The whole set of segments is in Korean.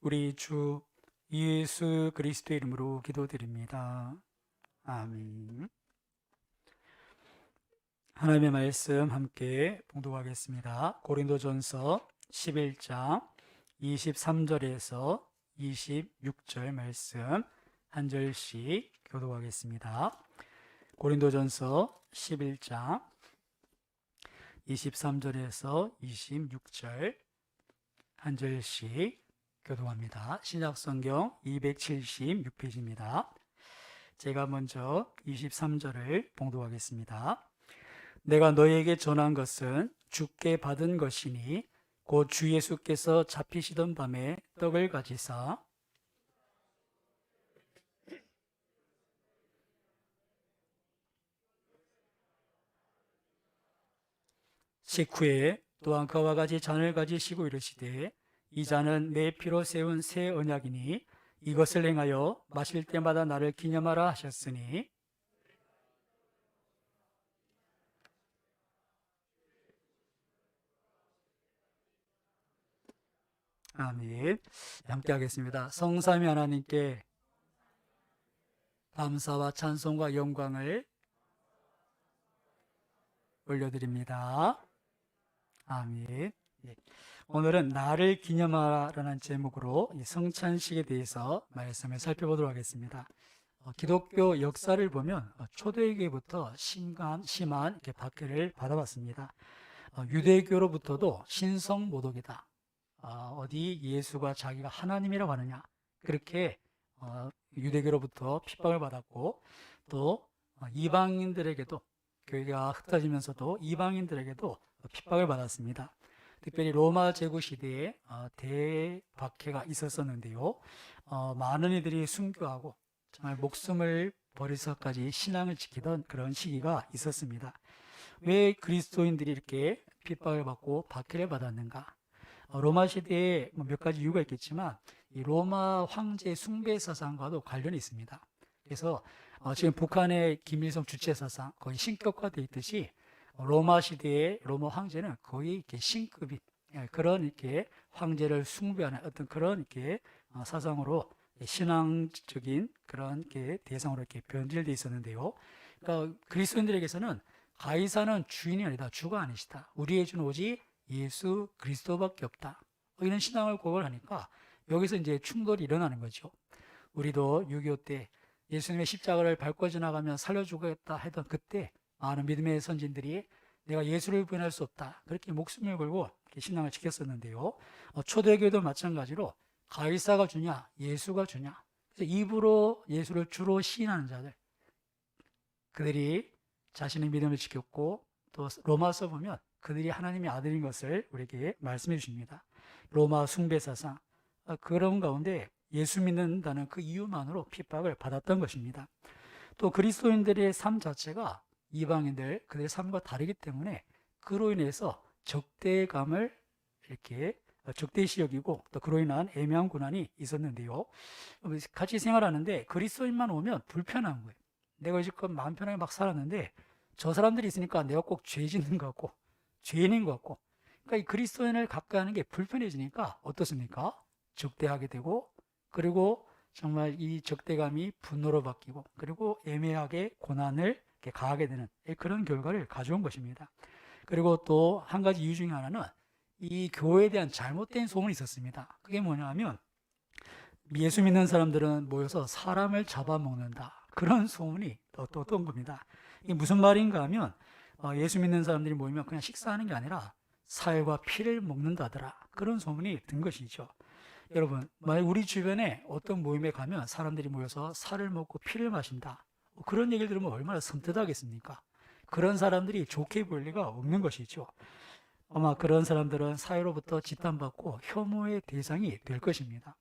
우리 주 예수 그리스도 이름으로 기도드립니다. 아멘. 하나님의 말씀 함께 봉독하겠습니다. 고린도전서 11장 23절에서 26절 말씀 한 절씩 교독하겠습니다. 고린도전서 11장 23절에서 26절 한 절씩 교독합니다. 신약성경 276페이지입니다. 제가 먼저 23절을 봉독하겠습니다. 내가 너에게 전한 것은 주께 받은 것이니 곧 주 예수께서 잡히시던 밤에 떡을 가지사 식후에 또한 그와 같이 잔을 가지시고 이르시되 이 잔은 내 피로 세운 새 언약이니 이것을 행하여 마실 때마다 나를 기념하라 하셨으니 아멘. 함께 하겠습니다. 성삼위 하나님께 감사와 찬송과 영광을 올려드립니다. 아멘. 오늘은 나를 기념하라는 제목으로 이 성찬식에 대해서 말씀을 살펴보도록 하겠습니다. 기독교 역사를 보면 초대교회부터 심한 이렇게 박해를 받아왔습니다. 유대교로부터도 신성모독이다. 어디 예수가 자기가 하나님이라고 하느냐, 그렇게 유대교로부터 핍박을 받았고, 또 이방인들에게도, 교회가 흩어지면서도 이방인들에게도 핍박을 받았습니다. 특별히 로마 제국 시대에 대박해가 있었었는데요. 많은 이들이 순교하고 정말 목숨을 버리서까지 신앙을 지키던 그런 시기가 있었습니다. 왜 그리스도인들이 이렇게 핍박을 받고 박해를 받았는가? 로마 시대에 몇 가지 이유가 있겠지만 이 로마 황제 숭배 사상과도 관련이 있습니다. 그래서 지금 북한의 김일성 주체 사상 거의 신격화되어 있듯이 로마 시대의 로마 황제는 거의 이렇게 신급인 그런 이렇게 황제를 숭배하는 어떤 그런 이렇게 사상으로 신앙적인 그런 이렇게 대상으로 이렇게 변질되어 있었는데요. 그러니까 그리스도인들에게서는 가이사는 주인이 아니다, 주가 아니시다. 우리의 주는 오직 예수 그리스도밖에 없다. 이런 신앙을 고백하니까 여기서 이제 충돌이 일어나는 거죠. 우리도 6.25 때 예수님의 십자가를 밟고 지나가면 살려주겠다 하던 그때 많은 믿음의 선진들이 내가 예수를 부인할 수 없다, 그렇게 목숨을 걸고 신앙을 지켰었는데요. 초대교회도 마찬가지로 가이사가 주냐 예수가 주냐, 그래서 입으로 예수를 주로 시인하는 자들, 그들이 자신의 믿음을 지켰고, 또 로마서 보면 그들이 하나님의 아들인 것을 우리에게 말씀해 주십니다. 로마 숭배 사상, 그런 가운데 예수 믿는다는 그 이유만으로 핍박을 받았던 것입니다. 또 그리스도인들의 삶 자체가 이방인들 그들의 삶과 다르기 때문에 그로 인해서 적대감을 이렇게 적대시 여기고, 또 그로 인한 애매한 고난이 있었는데요. 같이 생활하는데 그리스도인만 오면 불편한 거예요. 내가 지금 마음 편하게 막 살았는데 저 사람들이 있으니까 내가 꼭 죄 짓는 것 같고 죄인인 것 같고, 그러니까 이 그리스도인을 가까이 하는 게 불편해지니까 어떻습니까? 적대하게 되고, 그리고 정말 이 적대감이 분노로 바뀌고, 그리고 애매하게 고난을 이렇게 가하게 되는 그런 결과를 가져온 것입니다. 그리고 또 한 가지 이유 중에 하나는 이 교회에 대한 잘못된 소문이 있었습니다. 그게 뭐냐면 예수 믿는 사람들은 모여서 사람을 잡아먹는다, 그런 소문이 또 어떤 겁니다. 이게 무슨 말인가 하면 예수 믿는 사람들이 모이면 그냥 식사하는 게 아니라 살과 피를 먹는다더라, 그런 소문이 든 것이죠. 여러분, 만약 우리 주변에 어떤 모임에 가면 사람들이 모여서 살을 먹고 피를 마신다, 그런 얘기를 들으면 얼마나 섬뜩하겠습니까? 그런 사람들이 좋게 보일 리가 없는 것이죠. 아마 그런 사람들은 사회로부터 지탄받고 혐오의 대상이 될 것입니다.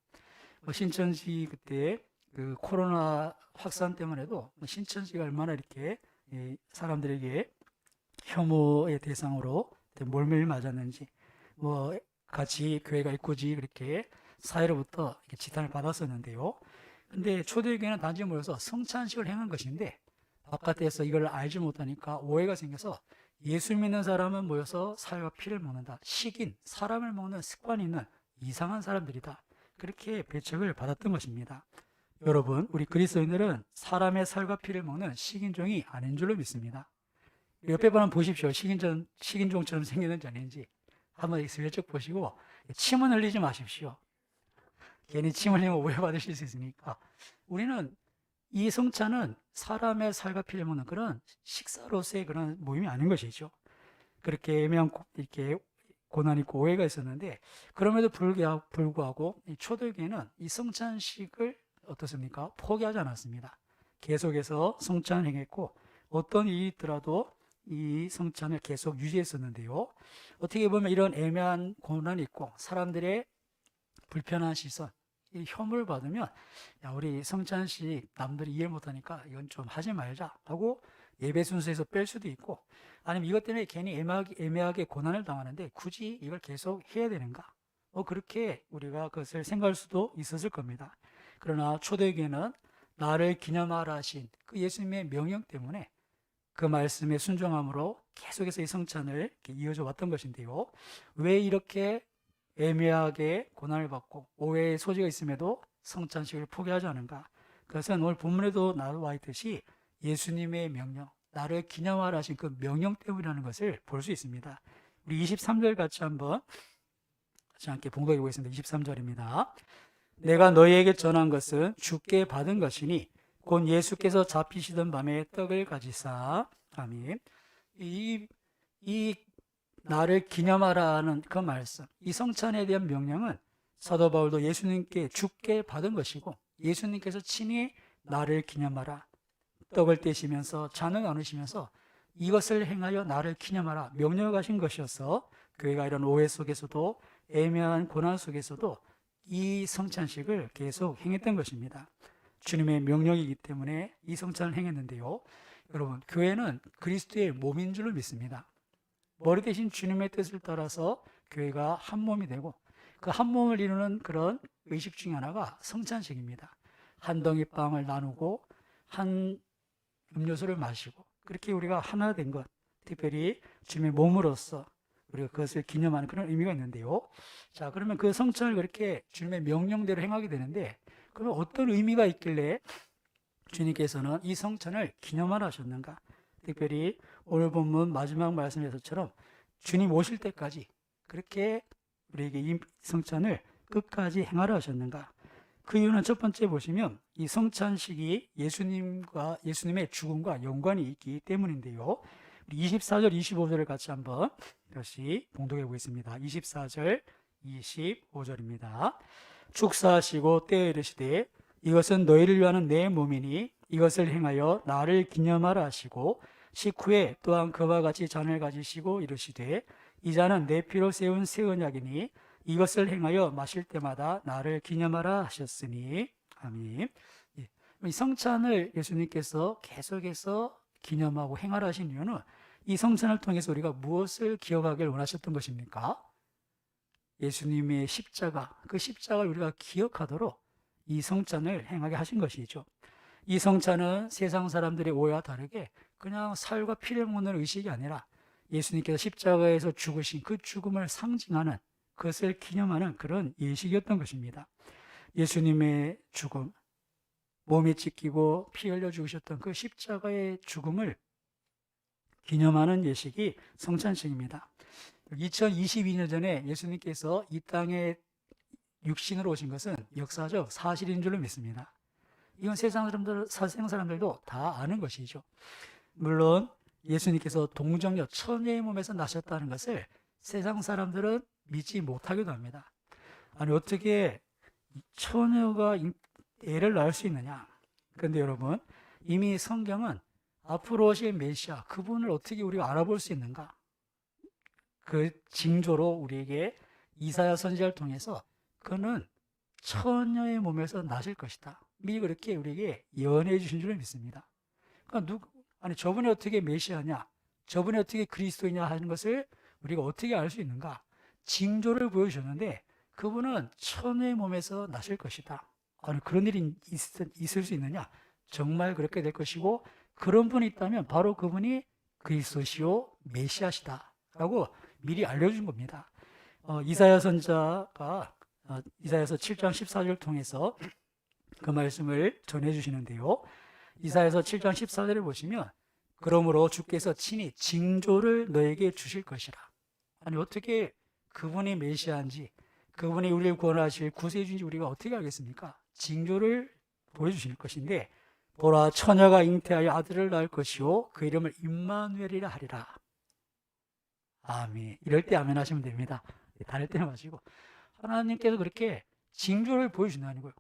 신천지 그때 그 코로나 확산 때문에도 신천지가 얼마나 이렇게 사람들에게 혐오의 대상으로 몰밀 맞았는지, 같이 교회가 있고지 그렇게 사회로부터 이렇게 지탄을 받았었는데요. 근데 초대교회는 단지 모여서 성찬식을 행한 것인데 바깥에서 이걸 알지 못하니까 오해가 생겨서 예수 믿는 사람은 모여서 살과 피를 먹는다, 식인 사람을 먹는 습관이 있는 이상한 사람들이다. 그렇게 배척을 받았던 것입니다. 여러분, 우리 그리스도인들은 사람의 살과 피를 먹는 식인종이 아닌 줄로 믿습니다. 옆에 분 한번 보십시오. 식인종처럼 생겼는지 아닌지 한번 슬쩍 보시고 침은 흘리지 마십시오. 괜히 침 흘리면 오해받으실 수 있으니까. 우리는 이 성찬은 사람의 살과 피를 먹는 그런 식사로서의 그런 모임이 아닌 것이죠. 그렇게 애매한 이렇게 고난 있고 오해가 있었는데, 그럼에도 불구하고 이 초대교회는 이 성찬식을 어떻습니까? 포기하지 않았습니다. 계속해서 성찬을 행했고, 어떤 일이 있더라도 이 성찬을 계속 유지했었는데요. 어떻게 보면 이런 애매한 고난이 있고 사람들의 불편한 시선, 이 혐오를 받으면 야, 우리 성찬식 남들이 이해 못하니까 이건 좀 하지 말자 하고 예배 순서에서 뺄 수도 있고, 아니면 이것 때문에 괜히 애매하게 고난을 당하는데 굳이 이걸 계속 해야 되는가, 그렇게 우리가 그것을 생각할 수도 있었을 겁니다. 그러나 초대교회는 나를 기념하라 하신 그 예수님의 명령 때문에 그 말씀에 순종함으로 계속해서 이 성찬을 이어져 왔던 것인데요. 왜 이렇게 애매하게 고난을 받고 오해의 소지가 있음에도 성찬식을 포기하지 않은가? 그것은 오늘 본문에도 나와 있듯이 예수님의 명령, 나를 기념하라 하신 그 명령 때문이라는 것을 볼 수 있습니다. 우리 23절 같이 한번 같이 함께 봉독해 보겠습니다. 23절입니다. 내가 너희에게 전한 것은 주께 받은 것이니 곧 예수께서 잡히시던 밤에 떡을 가지사. 아멘. 이 나를 기념하라는 그 말씀, 이 성찬에 대한 명령은 사도 바울도 예수님께 주께 받은 것이고, 예수님께서 친히 나를 기념하라, 떡을 떼시면서 잔을 나누시면서 이것을 행하여 나를 기념하라 명령하신 것이어서 교회가 이런 오해 속에서도 애매한 고난 속에서도 이 성찬식을 계속 행했던 것입니다. 주님의 명령이기 때문에 이 성찬을 행했는데요. 여러분, 교회는 그리스도의 몸인 줄로 믿습니다. 머리 대신 주님의 뜻을 따라서 교회가 한 몸이 되고, 그 한 몸을 이루는 그런 의식 중에 하나가 성찬식입니다. 한 덩이 빵을 나누고 한 음료수를 마시고, 그렇게 우리가 하나 된 것, 특별히 주님의 몸으로서 우리가 그것을 기념하는 그런 의미가 있는데요. 자, 그러면 그 성찬을 그렇게 주님의 명령대로 행하게 되는데, 그러면 어떤 의미가 있길래 주님께서는 이 성찬을 기념하라 하셨는가? 특별히 오늘 본문 마지막 말씀에서처럼 주님 오실 때까지 그렇게 우리에게 이 성찬을 끝까지 행하라 하셨는가? 그 이유는 첫 번째 보시면 이 성찬식이 예수님의 죽음과 연관이 있기 때문인데요. 24절, 25절을 같이 한번 다시 봉독해 보겠습니다. 24절, 25절입니다. 축사하시고 때에 이르시되 이것은 너희를 위하는 내 몸이니 이것을 행하여 나를 기념하라 하시고, 식후에 또한 그와 같이 잔을 가지시고 이르시되 이 잔은 내 피로 세운 새 언약이니 이것을 행하여 마실 때마다 나를 기념하라 하셨으니. 아멘. 이 성찬을 예수님께서 계속해서 기념하고 행하라 하신 이유는 이 성찬을 통해서 우리가 무엇을 기억하길 원하셨던 것입니까? 예수님의 십자가, 그 십자가를 우리가 기억하도록 이 성찬을 행하게 하신 것이죠. 이 성찬은 세상 사람들의 오해와 다르게 그냥 살과 피를 먹는 의식이 아니라 예수님께서 십자가에서 죽으신 그 죽음을 상징하는, 그것을 기념하는 그런 예식이었던 것입니다. 예수님의 죽음, 몸이 찢기고 피 흘려 죽으셨던 그 십자가의 죽음을 기념하는 예식이 성찬식입니다. 2022년 전에 예수님께서 이 땅에 육신으로 오신 것은 역사적 사실인 줄로 믿습니다. 이건 세상 사람들도 다 아는 것이죠. 물론 예수님께서 동정녀 처녀의 몸에서 나셨다는 것을 세상 사람들은 믿지 못하기도 합니다. 아니, 어떻게 처녀가 애를 낳을 수 있느냐? 그런데 여러분, 이미 성경은 앞으로 오실 메시아, 그분을 어떻게 우리가 알아볼 수 있는가? 그 징조로 우리에게 이사야 선지자를 통해서 그는 처녀의 몸에서 나실 것이다, 미리 그렇게 우리에게 예언해 주신 줄 믿습니다. 그러니까 저분이 어떻게 메시아냐, 저분이 어떻게 그리스도이냐 하는 것을 우리가 어떻게 알 수 있는가? 징조를 보여주셨는데 그분은 처녀의 몸에서 나실 것이다. 아니, 그런 일이 있을 수 있느냐? 정말 그렇게 될 것이고, 그런 분이 있다면 바로 그분이 그리스도시요 메시아시다 라고 미리 알려준 겁니다. 이사야 선지자가 이사야서 7장 14절을 통해서 그 말씀을 전해주시는데요. 이사야서 7장 14절을 보시면 그러므로 주께서 친히 징조를 너에게 주실 것이라. 아니 어떻게 그분이 메시아인지 그분이 우리를 구원하실 구세주인지 우리가 어떻게 알겠습니까? 징조를 보여주실 것인데 보라 처녀가 잉태하여 아들을 낳을 것이요 그 이름을 임마누엘이라 하리라. 아멘. 이럴 때 아멘 하시면 됩니다. 다를 때는 마시고 하나님께서 그렇게 징조를 보여준다는 거예요.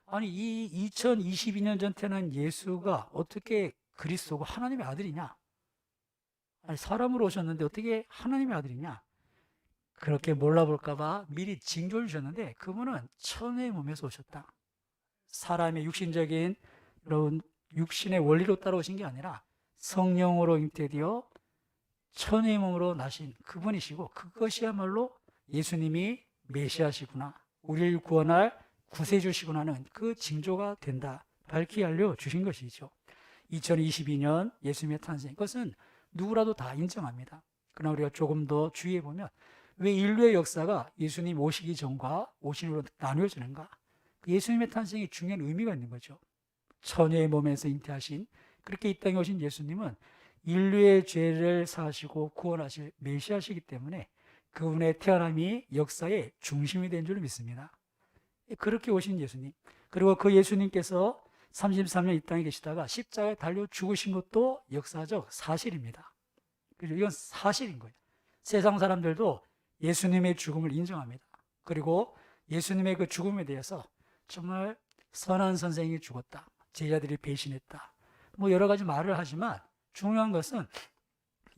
아니 이 2022년 전 태어난 예수가 어떻게 그리스도고 하나님의 아들이냐? 아니 사람으로 오셨는데 어떻게 하나님의 아들이냐? 그렇게 몰라볼까봐 미리 징조를 주셨는데 그분은 처녀의 몸에서 오셨다. 사람의 육신적인 그런 육신의 원리로 따라오신 게 아니라 성령으로 잉태되어 처녀의 몸으로 나신 그분이시고 그것이야말로 예수님이 메시아시구나, 우리를 구원할 구세주시구나는 그 징조가 된다. 밝히 알려주신 것이죠. 2022년 예수님의 탄생, 그것은 누구라도 다 인정합니다. 그러나 우리가 조금 더 주의해 보면 왜 인류의 역사가 예수님 오시기 전과 오신 후로 나누어지는가? 예수님의 탄생이 중요한 의미가 있는 거죠. 처녀의 몸에서 잉태하신, 그렇게 이 땅에 오신 예수님은 인류의 죄를 사하시고 구원하실 메시아시기 때문에 그분의 태어남이 역사의 중심이 된 줄 믿습니다. 그렇게 오신 예수님, 그리고 그 예수님께서 33년 이 땅에 계시다가 십자가에 달려 죽으신 것도 역사적 사실입니다. 그리고 이건 사실인 거예요. 세상 사람들도 예수님의 죽음을 인정합니다. 그리고 예수님의 그 죽음에 대해서 정말 선한 선생이 죽었다, 제자들이 배신했다, 뭐 여러 가지 말을 하지만 중요한 것은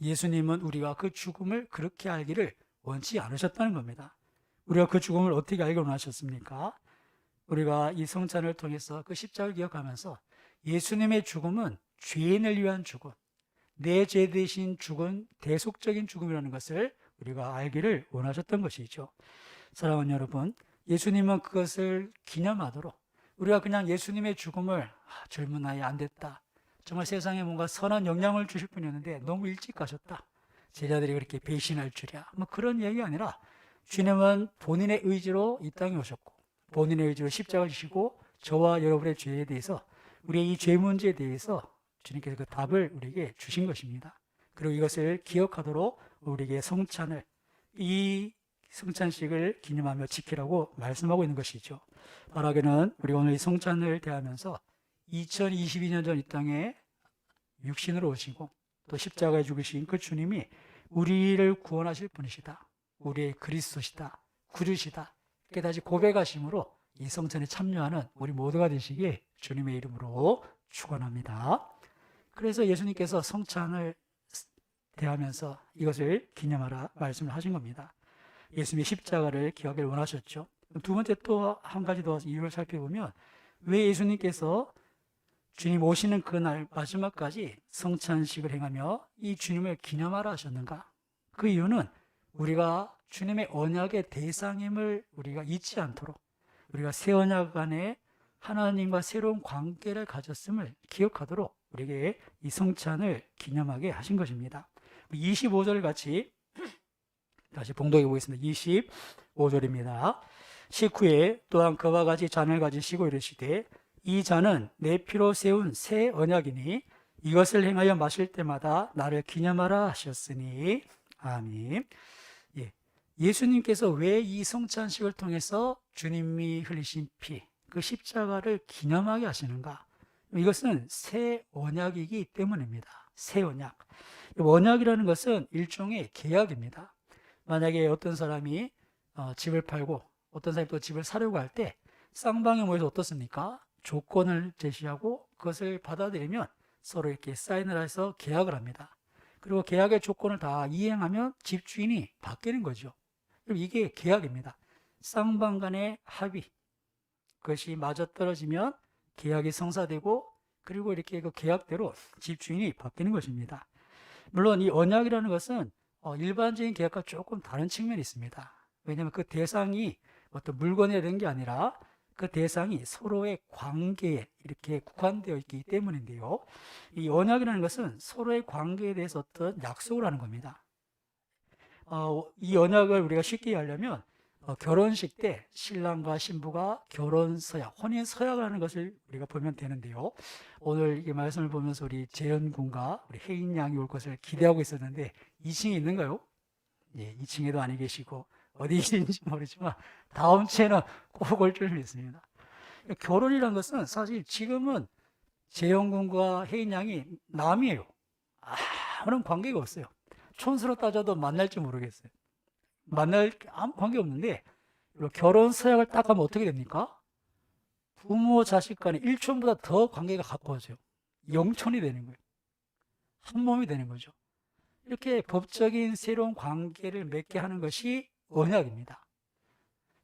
예수님은 우리가 그 죽음을 그렇게 알기를 원치 않으셨다는 겁니다. 우리가 그 죽음을 어떻게 알기 원하셨습니까? 우리가 이 성찬을 통해서 그 십자가를 기억하면서 예수님의 죽음은 죄인을 위한 죽음, 내 죄 대신 죽은 대속적인 죽음이라는 것을 우리가 알기를 원하셨던 것이죠. 사랑하는 여러분, 예수님은 그것을 기념하도록 우리가 그냥 예수님의 죽음을 젊은 나이에 안 됐다, 정말 세상에 뭔가 선한 영향을 주실 분이었는데 너무 일찍 가셨다, 제자들이 그렇게 배신할 줄이야, 뭐 그런 얘기가 아니라 주님은 본인의 의지로 이 땅에 오셨고 본인의 의지로 십자가를 지시고 저와 여러분의 죄에 대해서, 우리의 이 죄 문제에 대해서 주님께서 그 답을 우리에게 주신 것입니다. 그리고 이것을 기억하도록 우리에게 성찬을, 이 성찬식을 기념하며 지키라고 말씀하고 있는 것이죠. 바라기는 우리가 오늘 이 성찬을 대하면서 2022년 전 이 땅에 육신으로 오시고 또 십자가에 죽으신 그 주님이 우리를 구원하실 분이시다, 우리의 그리스도시다, 구주시다, 이렇게 다시 고백하심으로 이 성찬에 참여하는 우리 모두가 되시길 주님의 이름으로 축원합니다. 그래서 예수님께서 성찬을 대하면서 이것을 기념하라 말씀을 하신 겁니다. 예수님의 십자가를 기억을 원하셨죠. 두 번째 또 한 가지 더 이유를 살펴보면 왜 예수님께서 주님 오시는 그날 마지막까지 성찬식을 행하며 이 주님을 기념하라 하셨는가? 그 이유는 우리가 주님의 언약의 대상임을 우리가 잊지 않도록, 우리가 새 언약 안에 하나님과 새로운 관계를 가졌음을 기억하도록 우리에게 이 성찬을 기념하게 하신 것입니다. 25절 같이 다시 봉독해 보겠습니다. 25절입니다. 식후에 또한 그와 같이 잔을 가지시고 이르시되 이 잔은 내 피로 세운 새 언약이니 이것을 행하여 마실 때마다 나를 기념하라 하셨으니. 아멘. 예수님께서 왜 이 성찬식을 통해서 주님이 흘리신 피, 그 십자가를 기념하게 하시는가? 이것은 새 언약이기 때문입니다. 새 언약. 언약이라는 것은 일종의 계약입니다. 만약에 어떤 사람이 집을 팔고 어떤 사람이 또 집을 사려고 할 때 쌍방에 모여서 어떻습니까? 조건을 제시하고 그것을 받아들이면 서로 이렇게 사인을 해서 계약을 합니다. 그리고 계약의 조건을 다 이행하면 집주인이 바뀌는 거죠. 이게 계약입니다. 쌍방 간의 합의, 그것이 맞아떨어지면 계약이 성사되고 그리고 이렇게 그 계약대로 집주인이 바뀌는 것입니다. 물론 이 언약이라는 것은 일반적인 계약과 조금 다른 측면이 있습니다. 왜냐하면 그 대상이 어떤 물건이 된 게 아니라 그 대상이 서로의 관계에 이렇게 국한되어 있기 때문인데요. 이 언약이라는 것은 서로의 관계에 대해서 어떤 약속을 하는 겁니다. 이 언약을 우리가 쉽게 하려면 결혼식 때 신랑과 신부가 결혼 서약, 혼인 서약을 하는 것을 우리가 보면 되는데요. 오늘 이 말씀을 보면서 우리 재현 군과 우리 혜인 양이 올 것을 기대하고 있었는데 2층에 있는가요? 예, 2층에도 아니 계시고 어디 계신지 모르지만 다음 주에는 꼭 올 줄 믿습니다. 결혼이란 것은 사실 지금은 재현 군과 혜인 양이 남이에요. 아무런 관계가 없어요. 촌수로 따져도 만날지 모르겠어요. 만날 아무 관계 없는데 결혼 서약을 딱 하면 어떻게 됩니까? 부모 자식 간에 일촌보다 더 관계가 가까워져요. 영촌이 되는 거예요. 한 몸이 되는 거죠. 이렇게 법적인 새로운 관계를 맺게 하는 것이 언약입니다.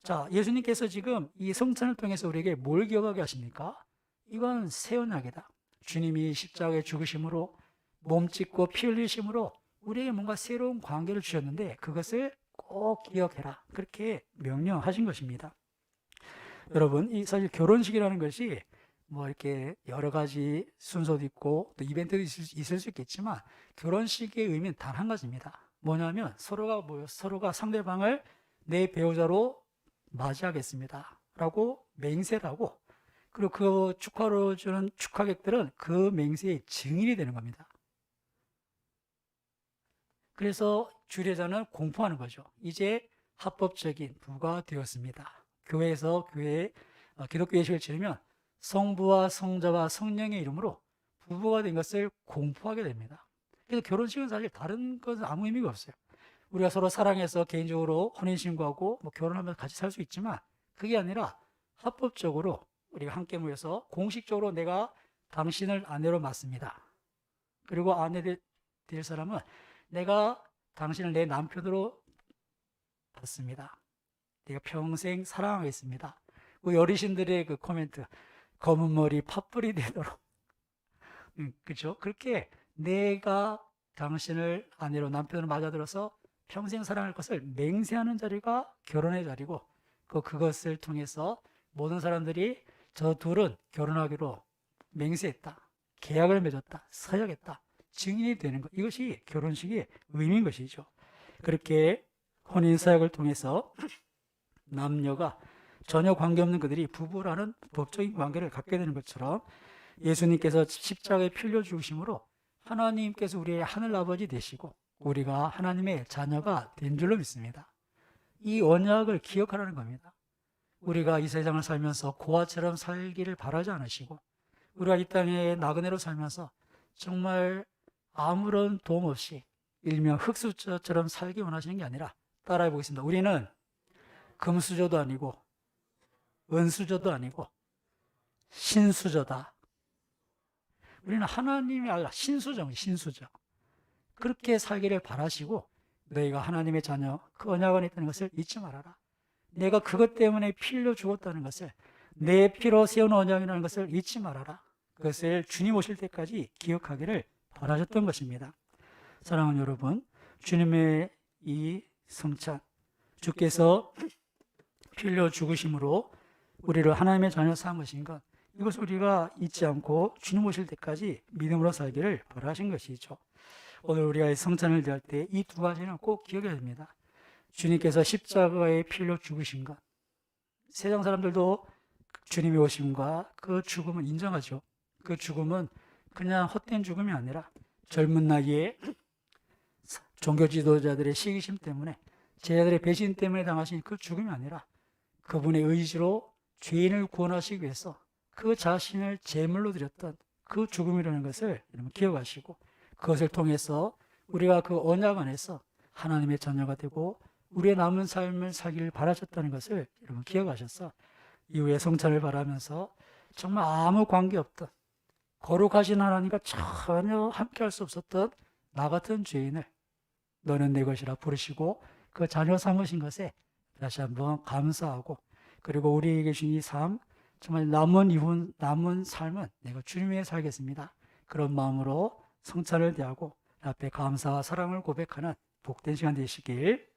자, 예수님께서 지금 이 성찬을 통해서 우리에게 뭘 기억하게 하십니까? 이건 새 언약이다. 주님이 십자가에 죽으심으로 몸 찢고 피 흘리심으로 우리에게 뭔가 새로운 관계를 주셨는데 그것을 꼭 기억해라. 그렇게 명령하신 것입니다. 여러분, 이 사실 결혼식이라는 것이 뭐 이렇게 여러 가지 순서도 있고 또 이벤트도 있을 수 있겠지만 결혼식의 의미는 단 한 가지입니다. 뭐냐면 서로가 상대방을 내 배우자로 맞이하겠습니다. 라고 맹세를 하고 그리고 그 축하로 주는 축하객들은 그 맹세의 증인이 되는 겁니다. 그래서 주례자는 공포하는 거죠. 이제 합법적인 부가 되었습니다. 교회에서 기독교 예식을 치르면 성부와 성자와 성령의 이름으로 부부가 된 것을 공포하게 됩니다. 그래서 결혼식은 사실 다른 것은 아무 의미가 없어요. 우리가 서로 사랑해서 개인적으로 혼인신고하고 뭐 결혼하면서 같이 살 수 있지만 그게 아니라 합법적으로 우리가 함께 모여서 공식적으로 내가 당신을 아내로 맞습니다. 그리고 아내 될 사람은 내가 당신을 내 남편으로 받습니다. 내가 평생 사랑하겠습니다. 우리 어르신들의 그 코멘트, 검은 머리 팥불이 되도록. 그렇죠? 그렇게 내가 당신을 아내로 남편으로 맞아들어서 평생 사랑할 것을 맹세하는 자리가 결혼의 자리고 그것을 통해서 모든 사람들이 저 둘은 결혼하기로 맹세했다. 계약을 맺었다. 서약했다. 증인이 되는 것. 이것이 결혼식의 의미인 것이죠. 그렇게 혼인 서약을 통해서 남녀가 전혀 관계없는 그들이 부부라는 법적인 관계를 갖게 되는 것처럼 예수님께서 십자가에 피 흘려 죽으심으로 하나님께서 우리의 하늘아버지 되시고 우리가 하나님의 자녀가 된 줄로 믿습니다. 이 언약을 기억하라는 겁니다. 우리가 이 세상을 살면서 고아처럼 살기를 바라지 않으시고 우리가 이 땅에 나그네로 살면서 정말 아무런 도움 없이 일명 흙수저처럼 살기 원하시는 게 아니라 따라해 보겠습니다. 우리는 금수저도 아니고 은수저도 아니고 신수저다. 우리는 하나님이 아니라 신수저. 그렇게 살기를 바라시고 너희가 하나님의 자녀 그 언약 안에 있다는 것을 잊지 말아라. 내가 그것 때문에 피 흘려 죽었다는 것을 내 피로 세운 언약이라는 것을 잊지 말아라. 그것을 주님 오실 때까지 기억하기를 바라셨던 것입니다. 사랑하는 여러분, 주님의 이 성찬, 주께서 피 흘려 죽으심으로 우리를 하나님의 자녀 삼은 것인 것, 이것을 우리가 잊지 않고 주님 오실 때까지 믿음으로 살기를 바라신 것이죠. 오늘 우리가 성찬을 대할 때 이 두 가지는 꼭 기억해야 됩니다. 주님께서 십자가에 피 흘려 죽으신 것, 세상 사람들도 주님의 오심과 그 죽음을 인정하죠. 그 죽음은 그냥 헛된 죽음이 아니라 젊은 나이에 종교 지도자들의 시기심 때문에 제자들의 배신 때문에 당하신 그 죽음이 아니라 그분의 의지로 죄인을 구원하시기 위해서 그 자신을 제물로 드렸던 그 죽음이라는 것을 여러분 기억하시고 그것을 통해서 우리가 그 언약 안에서 하나님의 자녀가 되고 우리의 남은 삶을 살기를 바라셨다는 것을 여러분 기억하셔서 이후에 성찬을 바라면서 정말 아무 관계없던 거룩하신 하나님과 전혀 함께할 수 없었던 나 같은 죄인을 너는 내 것이라 부르시고 그 자녀 삼으신 것에 다시 한번 감사하고 그리고 우리에게 주신 이 삶 정말 남은 삶은 내가 주님 위해 살겠습니다. 그런 마음으로 성찬을 대하고 앞에 감사와 사랑을 고백하는 복된 시간 되시길